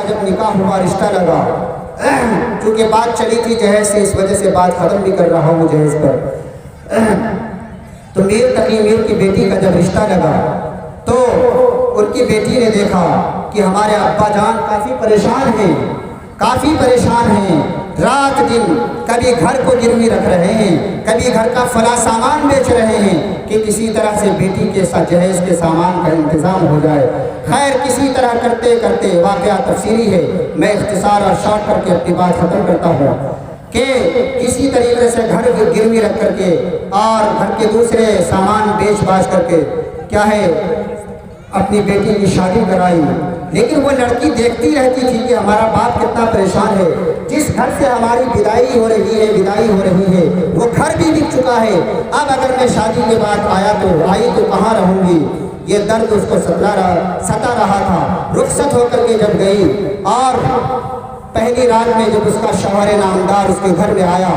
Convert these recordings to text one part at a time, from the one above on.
کا جب نکاح ہوا، رشتہ لگا، چونکہ بات چلی تھی جہیز سے، اس وجہ سے بات ختم بھی کر رہا ہوں جہیز پر۔ تو میر تقی میر کی بیٹی کا جب رشتہ لگا تو ان کی بیٹی نے دیکھا کہ ہمارے ابا جان کافی پریشان ہیں، کافی پریشان ہیں، رات دن کبھی گھر کو گروی رکھ رہے ہیں، کبھی گھر کا فلاں سامان بیچ رہے ہیں کہ کسی طرح سے بیٹی کے ساتھ جہیز کے سامان کا انتظام ہو جائے۔ خیر کسی طرح کرتے کرتے، واقعہ تفصیلی ہے، میں اختصار اور شارٹ کر کے اپنی بات ختم کرتا ہوں کہ کسی طریقے سے گھر گروی رکھ کر کے اور گھر کے دوسرے سامان بیچ باچ کر کے کیا ہے اپنی بیٹی کی شادی کرائی۔ لیکن وہ لڑکی دیکھتی رہتی تھی کہ ہمارا باپ کتنا پریشان ہے، جس گھر سے ہماری بدائی ہو رہی ہے وہ گھر بھی بک چکا ہے، اب اگر میں شادی کے بعد آئی تو کہاں رہوں گی؟ یہ درد اس کو ستا رہا تھا۔ رخصت ہو کر کے جب گئی اور پہلی رات میں جب اس کا شوہر نامدار اس کے گھر میں آیا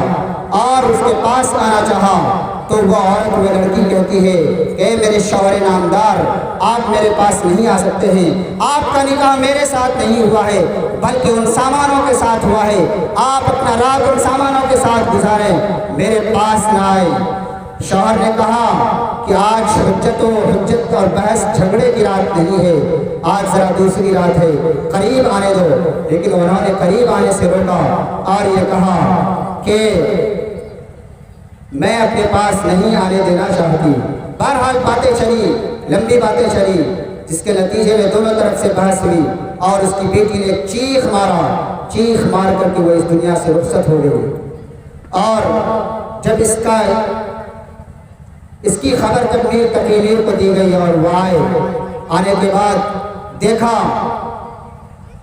اور اس کے پاس آنا چاہا تو وہ عورت، وہ لڑکی کہتی ہے کہ میرے شوہر نامدار آپ میرے پاس نہیں آ سکتے ہیں، آپ کا نکاح میرے ساتھ نہیں ہوا ہے بلکہ ان سامانوں کے ساتھ ہوا ہے، آپ اپنا رات ان سامانوں کے ساتھ گزاریں، میرے پاس نہ آئے۔ شوہر نے کہا کہ آج حجت اور بحث جھگڑے کی رات نہیں ہے، آج ذرا دوسری رات ہے، قریب آنے دو۔ لیکن انہوں نے قریب آنے سے روکا اور یہ کہا کہ میں اپنے پاس نہیں آنے دینا چاہتی۔ بہرحال باتیں چلی، لمبی باتیں چلی، جس کے نتیجے میں دونوں طرف سے بحث ہوئی اور اس کی بیٹی نے چیخ مار کر کے وہ اس دنیا سے رخصت ہو گئی۔ اور جب اس کی خبر جب میر تقی میر کو دی گئی اور وہ آنے کے بعد دیکھا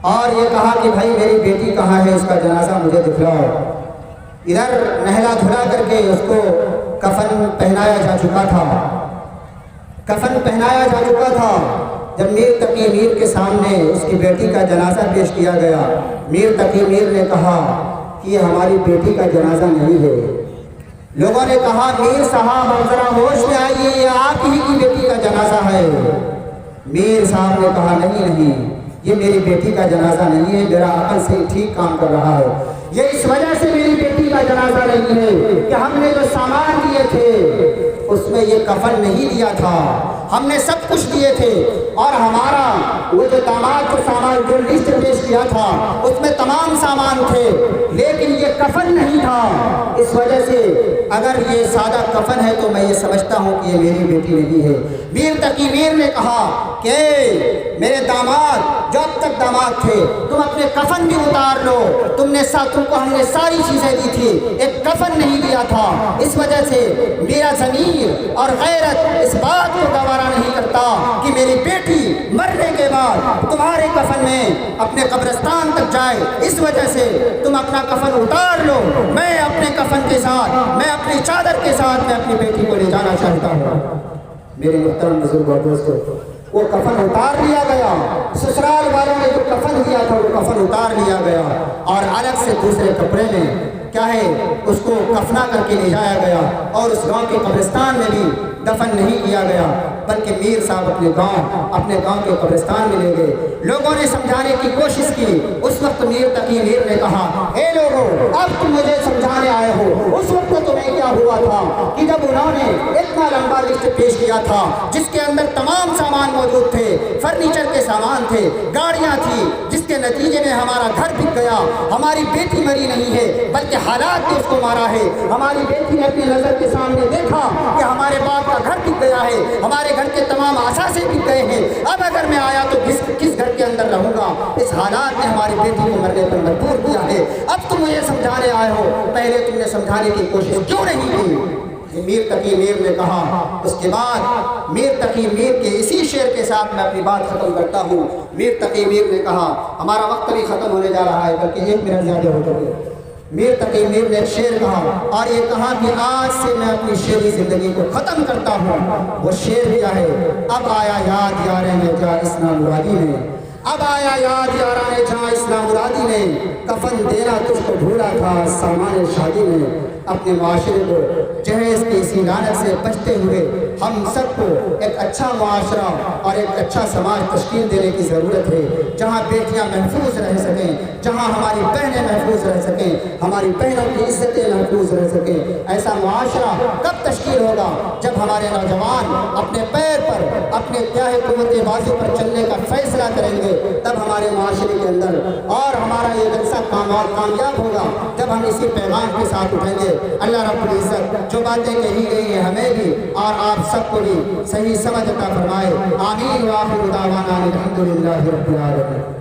اور یہ کہا کہ بھائی میری بیٹی کہاں ہے، اس کا جنازہ مجھے دکھلاؤ۔ ادھر نہلا دھلا کر کے اس کو کفن پہنایا جا چکا تھا۔ جب میر تقی میر کے سامنے اس کی بیٹی کا جنازہ پیش کیا گیا، میر تقی میر نے کہا کہ یہ ہماری بیٹی کا جنازہ نہیں ہے۔ لوگوں نے کہا میر صاحب آپ ذرا ہوش میں آئیے، یہ آپ ہی کی بیٹی کا جنازہ ہے۔ میر صاحب نے کہا نہیں، یہ میری بیٹی کا جنازہ نہیں ہے، میرا عقل سے ٹھیک کام کر رہا ہے، یہ اس وجہ سے میری بیٹی کا جنازہ نہیں ہے کہ ہم نے جو سامان دیے تھے اس میں یہ کفن نہیں دیا تھا، ہم نے سب کچھ دیے تھے اور ہمارا وہ جو داماد کو سامان جو لسٹ پیش کیا تھا اس میں تمام سامان تھے، لیکن یہ کفن نہیں تھا، اس وجہ سے اگر یہ سادہ کفن ہے تو میں یہ سمجھتا ہوں کہ یہ میری بیٹی نہیں ہے۔ میر تقی میر نے کہا کہ میرے داماد جو اب تک داماد تھے، تم اپنے کفن بھی اتار لو، تم کو ہم نے ساری چیزیں دی تھی، ایک کفن نہیں دیا تھا، اس وجہ سے میرا ضمیر اور غیرت اس بات کو گوارا نہیں کرتا کہ میری بیٹی مرنے کے بعد تمہارے کفن میں اپنے قبرستان تک جائے، اس وجہ سے تم اپنا کفن اتار لو، میں اپنے کفن کے ساتھ، میں اپنی چادر کے ساتھ میں اپنی بیٹی کو لے جانا چاہتا ہوں۔ میرے محترم بزرگ اور دوستو، وہ کفن اتار لیا گیا، سسرال والوں نے جو کفن دیا تھا وہ کفن اتار لیا گیا اور الگ سے دوسرے کپڑے میں کیا ہے اس کو کفنا کر کے لے جایا گیا اور اس گاؤں کے قبرستان میں بھی دفن نہیں کیا گیا، بلکہ میر صاحب اپنے گاؤں کے قبرستان میں لے گئے۔ لوگوں نے سمجھانے کی کوشش کی، اس وقت میر تقی میر نے کہا اے لوگوں اب تم مجھے سمجھانے آئے ہو، اس وقت تمہیں کیا ہوا تھا کہ جب انہوں نے اتنا لمبا لسٹ پیش کیا تھا جس کے اندر تمام سامان موجود تھے، فرنیچر کے سامان تھے، گاڑیاں تھی، جس کے نتیجے میں ہمارا گھر بک گیا، ہماری بیٹی مری نہیں ہے بلکہ حالات نے اس کو مارا ہے، ہماری بیٹی نے اپنی نظر کے سامنے دیکھا کہ ہمارے باپ کا گھر بک گیا ہے، ہمارے گھر کے تمام اثاثے بک گئے ہیں، اب اگر میں آیا تو کس گھر کے اندر رہوں گا، اس حالات نے ہماری بیٹی کو مرنے پر مجبور کیا ہے، اب تم مجھے سمجھانے آئے ہو، پہلے تم نے سمجھانے کی کوشش کیوں نہیں کی؟ میر تقی میر نے کہا۔ اس کے بعد میر تقی میر کے اسی شعر کے ساتھ میں اپنی بات ختم کرتا ہوں۔ میر تقی میر نے کہا، ہمارا وقت بھی ختم ہونے جا رہا ہے بلکہ 1 منٹ زیادہ ہو چکے۔ میر تقی میر نے ایک شعر کہا اور یہ کہا کہ آج سے میں اپنی شعری زندگی کو ختم کرتا ہوں۔ وہ شعر کیا ہے؟ اب آیا یاد یاریں نے جا اسنا مرادی میں، اب آیا یاد یاراں نے جا اسنا نامرادی نے کفن دینا تجھ کو بھولا تھا سامان شادی میں. اپنے معاشرے کو جہیز کی اسی لعنت سے بچتے ہوئے ہم سب کو ایک اچھا معاشرہ اور ایک اچھا سماج تشکیل دینے کی ضرورت ہے، جہاں بیٹیاں محفوظ رہ سکیں، جہاں ہماری بہنیں محفوظ رہ سکیں، ہماری بہنوں کی عزتیں محفوظ رہ سکیں. ایسا معاشرہ کب تشکیل ہوگا؟ جب ہمارے نوجوان اپنے پیر پر، اپنے کیا قوت بازو پر چلنے کا فیصلہ کریں گے، تب ہمارے معاشرے کے اندر اور ہمارا یہ جلسہ کامیاب ہوگا جب ہم اسی پیغام کے ساتھ اٹھیں گے. اللہ رب العزت جو باتیں کہی گئی ہیں ہمیں بھی اور آپ سب کو بھی صحیح سمجھ عطا فرمائے. آمین. وآخر دعوانا الحمدللہ رب العالمین.